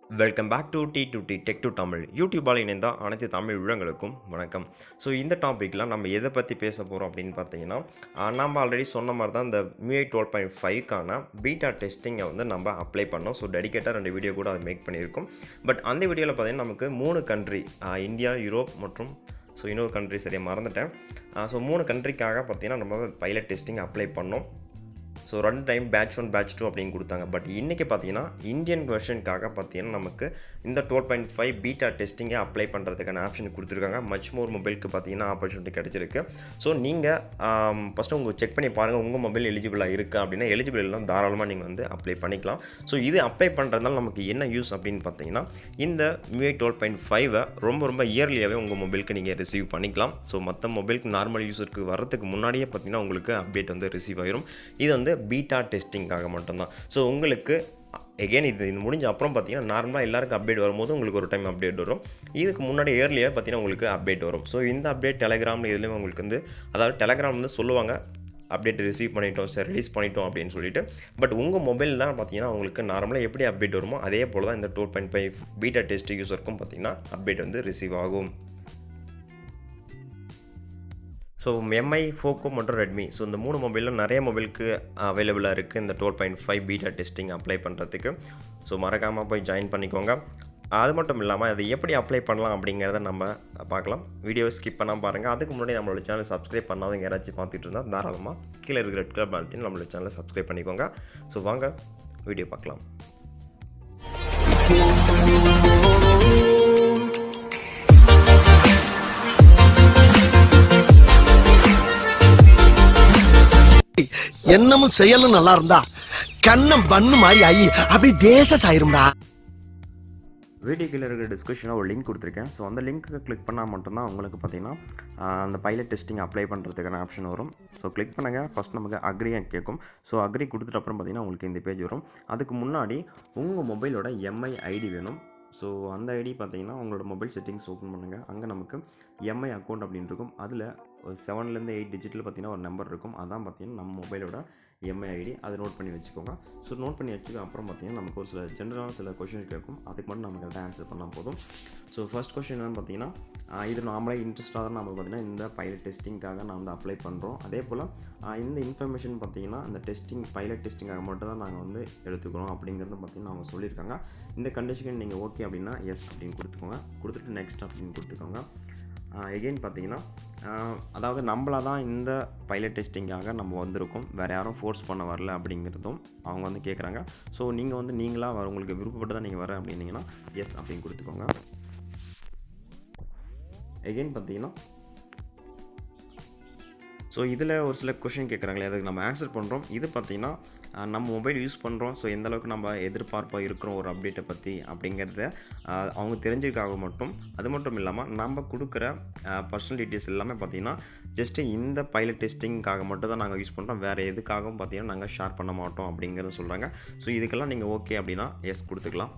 Welcome back to TECH2TAMIL யூடியூபால் இணைந்த அனைத்து தமிழ் உள்ளங்களுக்கும் வணக்கம். ஸோ இந்த டாப்பிக்கில் நம்ம எதை பற்றி பேச போகிறோம் அப்படின்னு பார்த்தீங்கன்னா, நம்ம ஆல்ரெடி சொன்ன மாதிரி தான் இந்த MIUI 12.5க்கான பீட்டா டெஸ்டிங்கை வந்து நம்ம அப்ளை பண்ணோம். ஸோ டெடிக்கேட்டாக 2 வீடியோ கூட அதை மேக் பண்ணியிருக்கோம். பட் அந்த வீடியோவில் பார்த்தீங்கன்னா நமக்கு 3 கண்ட்ரி, இந்தியா, யூரோப் மற்றும் இன்னொரு கண்ட்ரி சரியாக மறந்துட்டேன். ஸோ 3 கண்ட்ரிக்காக பார்த்தீங்கன்னா நம்ம பைலட் டெஸ்டிங் அப்ளை பண்ணோம். ஸோ 2 டைம் பேட்ச் 1 பேட்ச் 2 அப்படின்னு கொடுத்தாங்க. பட் இன்றைக்கி பார்த்தீங்கன்னா இந்தியன் வெர்ஷனுக்காக பார்த்தீங்கன்னா நமக்கு இந்த 12.5 பீட்டா டெஸ்டிங்கை அப்ளை பண்ணுறதுக்கான ஆப்ஷன் கொடுத்துருக்காங்க. மச் மோர் மொபைலுக்கு பார்த்தீங்கன்னா ஆப்பர்ச்சுனிட்டி கிடச்சிருக்கு. ஸோ நீங்கள் ஃபஸ்ட்டு உங்கள் செக் பண்ணி பாருங்கள், உங்கள் மொபைல் எலிஜிபிளாக இருக்கா அப்படின்னா. எலிஜிபிள் எல்லாம் தாராளமாக நீங்கள் வந்து அப்ளை பண்ணிக்கலாம். ஸோ இது அப்ளை பண்ணுறதுனால நமக்கு என்ன யூஸ் அப்படின்னு பார்த்தீங்கன்னா, இந்த MIUI 12.5 ரொம்ப இயர்லியாகவே உங்கள் மொபைலுக்கு நீங்கள் ரிசீவ் பண்ணிக்கலாம். ஸோ மற்ற மொபைலுக்கு நார்மல் யூஸருக்கு வரதுக்கு முன்னாடியே பார்த்தீங்கன்னா உங்களுக்கு அப்டேட் வந்து ரிசீவ் ஆகிரும். இது வந்து பீட்டா டெஸ்டிங்காக மட்டும்தான். ஸோ உங்களுக்கு எகெயின் இது முடிஞ்ச அப்புறம் பார்த்தீங்கன்னா நார்மலாக எல்லாருக்கும் அப்டேட் வரும்போது உங்களுக்கு ஒரு டைம் அப்டேட் வரும். இதுக்கு முன்னாடி இயர்லியாக பார்த்தீங்கன்னா உங்களுக்கு அப்டேட் வரும். ஸோ இந்த அப்டேட் டெலகிராமில் இதுலேயும் உங்களுக்கு வந்து, அதாவது டெலகிராம் வந்து சொல்லுவாங்க அப்டேட் ரிசீவ் பண்ணிட்டோம் சார், ரிலீஸ் பண்ணிட்டோம் அப்படின்னு சொல்லிட்டு. பட் உங்கள் மொபைல் தான் பார்த்தீங்கன்னா உங்களுக்கு நார்மலாக எப்படி அப்டேட் வருமோ அதே போல் தான் இந்த 12.5 பீட்டா டெஸ்ட் யூஸருக்கும் பார்த்தீங்கன்னா அப்டேட் வந்து ரிசீவ் ஆகும். ஸோ MI, FOCO மற்றும் ரெட்மி, ஸோ இந்த 3 மொபைலில் நிறைய மொபைலுக்கு அவைலபிளாக இருக்குது இந்த 12.5 பீட்டா டெஸ்டிங் அப்ளை பண்ணுறதுக்கு. ஸோ மறக்காமல் போய் ஜாயின் பண்ணிக்கோங்க. அது மட்டும் இல்லாமல் அதை எப்படி அப்ளை பண்ணலாம் அப்படிங்கிறத நம்ம பார்க்கலாம். வீடியோவை ஸ்கிப் பண்ணாமல் பாருங்கள். அதுக்கு முன்னாடி நம்மளோட சேனல் சப்ஸ்கிரைப் பண்ணாதவங்க யாராச்சும் பார்த்துட்டு இருந்தால் தாராளமாக கீழே இருக்கிற ரெட் கலர் பாலத்தையும் நம்மளோட சேனலை சப்ஸ்கிரைப் பண்ணிக்கோங்க. ஸோ வாங்க வீடியோ பார்க்கலாம். என்னமும் செயலும் நல்லா இருந்தா கண்ணம் பண்ணு மாதிரி ஆகி அப்படி தேச சாயிரும்டா. வீடியோ கீழே இருக்கிற டிஸ்கிரிப்ஷனில் ஒரு லிங்க் கொடுத்துருக்கேன். ஸோ அந்த லிங்க்கு கிளிக் பண்ணால் மட்டும்தான் உங்களுக்கு பார்த்தீங்கன்னா அந்த பைலட் டெஸ்டிங் அப்ளை பண்ணுறதுக்கான ஆப்ஷன் வரும். ஸோ கிளிக் பண்ணுங்கள். ஃபஸ்ட் நமக்கு அக்ரியை கேட்கும். ஸோ அக்ரி கொடுத்துட்டு அப்புறம் பார்த்தீங்கன்னா உங்களுக்கு இந்த பேஜ் வரும். அதுக்கு முன்னாடி உங்கள் மொபைலோட MI ஐடி வேணும். ஸோ அந்த ஐடி பார்த்தீங்கன்னா உங்களோட மொபைல் செட்டிங்ஸ் ஓப்பன் பண்ணுங்கள். அங்கே நமக்கு MI அக்கௌண்ட் அப்படின்னு இருக்கும். அதில் 7லேருந்து 8 டிஜிட்டில் பார்த்தீங்கன்னா ஒரு நம்பர் இருக்கும். அதான் பார்த்தீங்கன்னா நம்ம மொபைலோட MI ஐடி. அதை நோட் பண்ணி வச்சுக்கோங்க. ஸோ நோட் பண்ணி வச்சுக்க அப்புறம் பார்த்தீங்கன்னா நமக்கு ஒரு சில ஜென்ரலான சில கொஷின்ஸ் கேட்கும். அதுக்கு மட்டும் நம்ம கரெக்டாக ஆன்சர் பண்ணால் போதும். ஸோ ஃபர்ஸ்ட் கொஷின் என்னென்னு பார்த்தீங்கன்னா, இது நாமளே இன்ட்ரெஸ்ட்டாக தான் நம்ம பார்த்தீங்கன்னா இந்த பைலட் டெஸ்டிங்காக நான் வந்து அப்ளை பண்ணுறோம். அதே போல் இந்த இன்ஃபர்மேஷன் பார்த்தீங்கன்னா இந்த பைலட் டெஸ்டிங்காக மட்டும் தான் நாங்கள் வந்து எடுத்துக்கிறோம் அப்படிங்கிறது பார்த்தீங்கன்னா அவங்க சொல்லியிருக்காங்க. இந்த கண்டிஷன் நீங்கள் ஓகே அப்படின்னா எஸ் அப்படின்னு கொடுத்துக்கோங்க. கொடுத்துட்டு நெக்ஸ்ட் அப்படின்னு கொடுத்துக்கோங்க. எகெயின் பார்த்தீங்கன்னா அதாவது நம்மளாக தான் இந்த பைலட் டெஸ்டிங்காக நம்ம வந்திருக்கோம், வேறு யாரும் ஃபோர்ஸ் பண்ண வரல அப்படிங்கிறதும் அவங்க வந்து கேட்குறாங்க. ஸோ நீங்கள் வந்து நீங்களாக உங்களுக்கு விருப்பப்பட்டு தான் நீங்கள் வர அப்படின்னீங்கன்னா எஸ் அப்படின்னு கொடுத்துக்கோங்க. எகெயின் பார்த்தீங்கன்னா ஸோ இதில் ஒரு சில கொஷின் கேட்குறாங்களே, அதுக்கு நம்ம ஆன்சர் பண்ணுறோம். இது பார்த்திங்கன்னா நம்ம மொபைல் யூஸ் பண்ணுறோம். ஸோ எந்தளவுக்கு நம்ம எதிர்பார்ப்பாக இருக்கிறோம் ஒரு அப்டேட்டை பற்றி அப்படிங்கிறத அவங்க தெரிஞ்சுக்காக மட்டும். அது மட்டும் இல்லாமல் நம்ம கொடுக்குற பர்சனல் டீட்டெயில்ஸ் எல்லாமே பார்த்திங்கன்னா ஜஸ்ட்டு இந்த பைலட் டெஸ்டிங்காக மட்டும் தான் நாங்கள் யூஸ் பண்ணுறோம், வேறு எதுக்காகவும் பார்த்திங்கன்னா நாங்கள் ஷேர் பண்ண மாட்டோம் அப்படிங்கிறத சொல்கிறாங்க. ஸோ இதுக்கெல்லாம் நீங்கள் ஓகே அப்படின்னா எஸ் கொடுத்துக்கலாம்.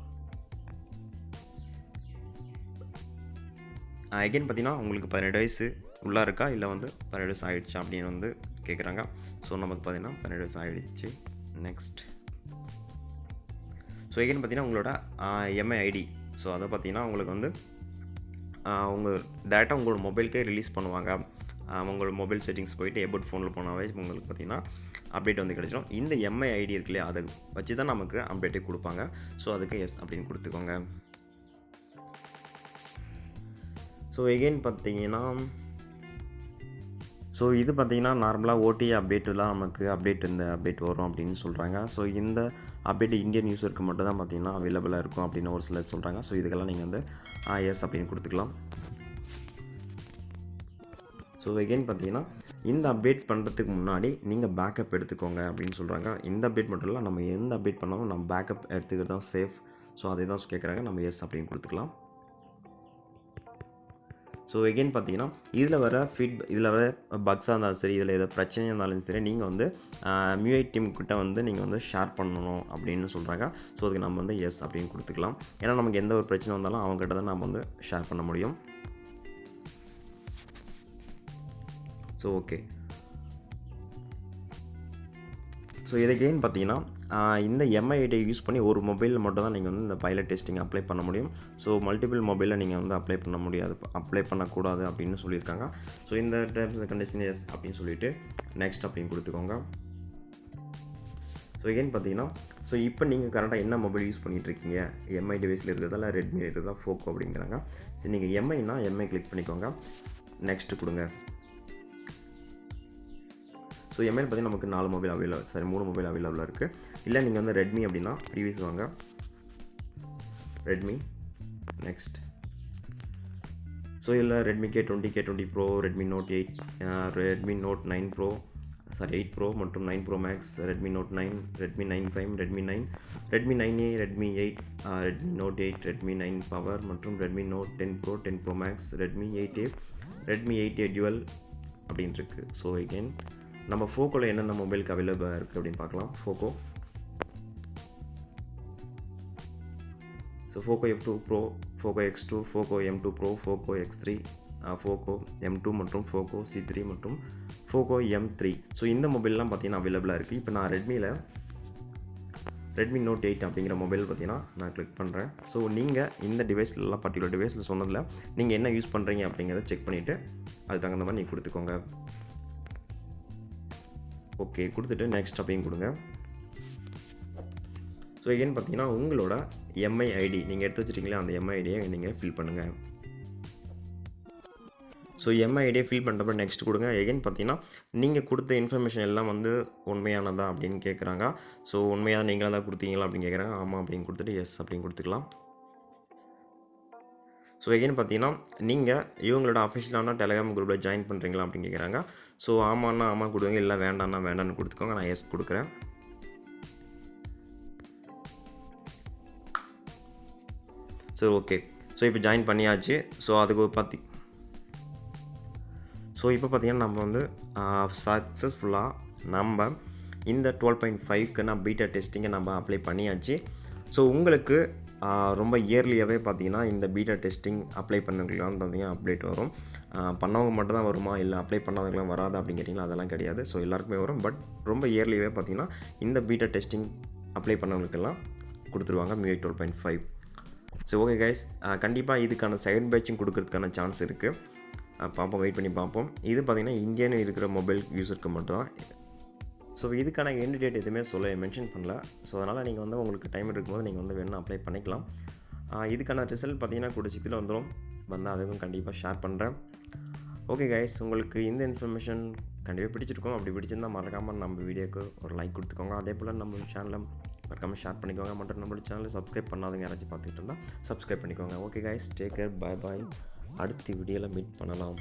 எகெயின் பார்த்தீங்கன்னா உங்களுக்கு 18 வயசு உள்ளே இருக்கா இல்லை வந்து 18 வயசு ஆகிடுச்சா அப்படின்னு வந்து கேட்குறாங்க. ஸோ நமக்கு பார்த்தீங்கன்னா 18 வயசு ஆகிடுச்சு. நெக்ஸ்ட் ஸோ எகெயின் பார்த்தீங்கன்னா உங்களோட MI ஐடி. ஸோ அதை பார்த்தீங்கன்னா உங்களுக்கு வந்து உங்கள் டேரெக்டாக உங்களோட மொபைலுக்கே ரிலீஸ் பண்ணுவாங்க. உங்களோட மொபைல் செட்டிங்ஸ் போயிட்டு எபோட் ஃபோனில் போனாவே உங்களுக்கு பார்த்தீங்கன்னா அப்டேட் வந்து கிடைச்சிடும். இந்த MI ஐடி இருக்கு இல்லையா, அதை வச்சு தான் நமக்கு அப்டேட்டே கொடுப்பாங்க. ஸோ அதுக்கு எஸ் அப்படின்னு கொடுத்துக்கோங்க. ஸோ எகெயின் பார்த்தீங்கன்னா ஸோ இது பார்த்திங்கன்னா நார்மலாக OTA அப்டேட்டு தான் நமக்கு இந்த அப்டேட் வரும் அப்படின்னு சொல்கிறாங்க. ஸோ இந்த அப்டேட் இந்தியன் யூஸருக்கு மட்டும் தான் பார்த்திங்கன்னா அவைலபிளாக இருக்கும் அப்படின்னு ஒரு சிலர் சொல்கிறாங்க. ஸோ இதுக்கெல்லாம் நீங்கள் வந்து எஸ் அப்படின்னு கொடுத்துக்கலாம். ஸோ எகெயின் பார்த்தீங்கன்னா இந்த அப்டேட் பண்ணுறதுக்கு முன்னாடி நீங்கள் பேக்கப் எடுத்துக்கோங்க அப்படின்னு சொல்கிறாங்க. இந்த அப்டேட் மட்டும் இல்லை, நம்ம எந்த அப்டேட் பண்ணாலும் நம்ம பேக்கப் எடுத்துக்கிறது தான் சேஃப். ஸோ அதை தான் கேட்குறாங்க. நம்ம எஸ் அப்படின்னு கொடுத்துக்கலாம். ஸோ எகெயின் பார்த்தீங்கன்னா இதில் வர பக்ஸாக இருந்தாலும் சரி, இதில் எதாவது பிரச்சனையாக இருந்தாலும் சரி, நீங்கள் வந்து MIUI டீம்கிட்ட வந்து நீங்கள் வந்து ஷேர் பண்ணணும் அப்படின்னு சொல்கிறாங்க. ஸோ அதுக்கு நம்ம வந்து எஸ் அப்படின்னு கொடுத்துக்கலாம். ஏன்னா நமக்கு எந்த ஒரு பிரச்சனை வந்தாலும் அவங்ககிட்ட தான் நம்ம வந்து ஷேர் பண்ண முடியும். So okay. ஸோ இது எகெயின் பார்த்தீங்கன்னா இந்த MIUI யூஸ் பண்ணி ஒரு மொபைலில் மட்டும் தான் நீங்கள் வந்து இந்த பைலட் டெஸ்டிங் அப்ளை பண்ண முடியும். ஸோ மல்டிபிள் மொபைலில் நீங்கள் வந்து அப்ளை பண்ண முடியாது, அப்ளை பண்ணக்கூடாது அப்படின்னு சொல்லியிருக்காங்க. ஸோ இந்த டேர்ம்ஸ் அண்ட் கண்டிஷன் எஸ் அப்படின்னு சொல்லிவிட்டு நெக்ஸ்ட் அப்படின்னு கொடுத்துக்கோங்க. ஸோ எகெயின் பார்த்தீங்கன்னா ஸோ இப்போ நீங்கள் கரெக்டாக என்ன மொபைல் யூஸ் பண்ணிகிட்ருக்கீங்க, MI டிவைஸில் இருக்கிறதா இல்லை ரெட்மி இருக்கிறதா ஃபோக்கோ அப்படிங்கிறாங்க. சரி நீங்கள் MIனா MI கிளிக் பண்ணிக்கோங்க, நெக்ஸ்ட்டு கொடுங்க. ஸோ MIயில் பார்த்தீங்கன்னா நமக்கு 4 மொபைல் அவைலபிள், சாரி 3 மொபைல் அவைலபிளாக இருக்குது. இல்லை நீங்கள் வந்து ரெட்மி அப்படின்னா ப்ரீவியஸ் வாங்க, ரெட்மி நெக்ஸ்ட். ஸோ இதில் Redmi K20, K20 Pro, Redmi note 8, Redmi note 9 Pro, sorry 8 Pro மற்றும் 9 Pro Max, Redmi note 9, Redmi 9 Prime, Redmi 9, Redmi 9A, Redmi 8, Redmi note 8, Redmi 9 power மற்றும் Redmi note 10 Pro, 10 Pro Max, Redmi 8A, Redmi 8A Dual அப்படின்னு இருக்குது. So again நம்ம ஃபோக்கோவில் என்னென்ன மொபைலுக்கு அவைலபிளாக இருக்குது அப்படின்னு பார்க்கலாம். Foucault so Foucault F2 Pro, Foucault X2, Foucault M2 Pro, Foucault X3, Foucault M2 மற்றும் ஃபோக்கோ C3 மற்றும் ஃபோக்கோ M3. ஸோ இந்த மொபைல்லாம் பார்த்தீங்கன்னா அவைலபிளாக இருக்குது. இப்போ நான் ரெட்மி நோட் 8 அப்படிங்கிற மொபைல் பார்த்தீங்கன்னா நான் கிளிக் பண்ணுறேன். ஸோ நீங்கள் இந்த டிவைஸ்லாம் பர்டிகுலர் டிவைஸில் சொன்னதில் நீங்கள் என்ன யூஸ் பண்ணுறீங்க அப்படிங்கிறத செக் பண்ணிவிட்டு அதுக்கு தகுந்த மாதிரி நீங்கள் கொடுத்துக்கோங்க. ஓகே கொடுத்துட்டு நெக்ஸ்ட் அப்படின்னு கொடுங்க. ஸோ எகெயின் பார்த்தீங்கன்னா உங்களோட MIID நீங்கள் எடுத்து வச்சுருக்கீங்களா, அந்த MIIDயை நீங்கள் ஃபில் பண்ணுங்கள். ஸோ MIIDயை ஃபில் பண்ணுறப்ப நெக்ஸ்ட் கொடுங்க. எகெயின் பார்த்தீங்கன்னா நீங்கள் கொடுத்த இன்ஃபர்மேஷன் எல்லாம் வந்து உண்மையானதா அப்படின்னு கேட்குறாங்க. ஸோ உண்மையாக நீங்களாக தான் கொடுத்தீங்களா அப்படின்னு கேட்குறாங்க. ஆமாம் அப்படின்னு கொடுத்துட்டு எஸ் அப்படின்னு கொடுத்துக்கலாம். ஸோ எகெயின் பார்த்தீங்கன்னா நீங்கள் இவங்களோட அஃபிஷியலான டெலிகிராம் குரூப்பில் ஜாயின் பண்ணுறீங்களா அப்படின்னு கேட்குறாங்க. ஸோ ஆமான்னா ஆமாம் கொடுங்க, இல்லை வேண்டாம்னா வேண்டான்னு கொடுத்துக்கோங்க. நான் எஸ் கொடுக்குறேன். ஸோ ஓகே, ஸோ இப்போ ஜாயின் பண்ணியாச்சு. ஸோ அதுக்கு இப்போ பார்த்தீங்கன்னா நம்ம வந்து சக்ஸஸ்ஃபுல்லாக நம்ம இந்த 12.5க்கு நான் பீட்டா டெஸ்டிங்கை நம்ம அப்ளை பண்ணியாச்சு. ஸோ உங்களுக்கு ரொம்ப இயர்லியாகவே பார்த்தீங்கன்னா இந்த பீட்டா டெஸ்டிங் அப்ளை பண்ணவங்களுக்குலாம் பார்த்தீங்கன்னா அப்டேட் வரும். பண்ணவங்க மட்டும் தான் வருமா, இல்லை அப்ளை பண்ணாதவங்களாம் வராது அப்படின்னு கேட்டிங்கன்னா அதெல்லாம் கிடையாது. ஸோ எல்லாருக்குமே வரும். பட் ரொம்ப இயர்லியாகவே பார்த்தீங்கன்னா இந்த பீட்டா டெஸ்டிங் அப்ளை பண்ணவங்களுக்கெல்லாம் கொடுத்துருவாங்க MIUI 12.5. ஸோ ஓகே கைஸ், கண்டிப்பாக இதுக்கான செகண்ட் பேட்சும் கொடுக்கறதுக்கான சான்ஸ் இருக்குது. பார்ப்போம், வெயிட் பண்ணி பார்ப்போம். இது பார்த்திங்கன்னா இந்தியன் இருக்கிற மொபைல் யூஸருக்கு மட்டும் தான். ஸோ இதுக்கான எண்ட் டேட் எதுவுமே மென்ஷன் பண்ணல. ஸோ அதனால் நீங்கள் வந்து உங்களுக்கு டைம் இருக்கும்போது நீங்கள் வந்து வேணும் அப்ளை பண்ணிக்கலாம். இதுக்கான ரிசல்ட் பார்த்திங்கன்னா கூட சீக்கிரம் வந்துடும். வந்தால் அதுக்கும் கண்டிப்பாக ஷேர் பண்ணுறேன். ஓகே கைஸ், உங்களுக்கு இந்த இன்ஃபர்மேஷன் கண்டிப்பாக பிடிச்சிருக்கும். அப்படி பிடிச்சிருந்தால் மறக்காமல் நம்ம வீடியோக்கு ஒரு லைக் கொடுத்துக்கோங்க. அதே போல் நம்ம சேனலை மறக்காமல் ஷேர் பண்ணிக்கோங்க. மற்றும் நம்மளோட சேனலை சப்ஸ்கிரைப் பண்ணாதவங்க யாராச்சும் பார்த்துக்கிட்டு இருந்தால் சப்ஸ்கிரைப் பண்ணிக்கோங்க. ஓகே கைஸ், டேக் கேர், பாய் பாய். அடுத்த வீடியோவில் மீட் பண்ணலாம்.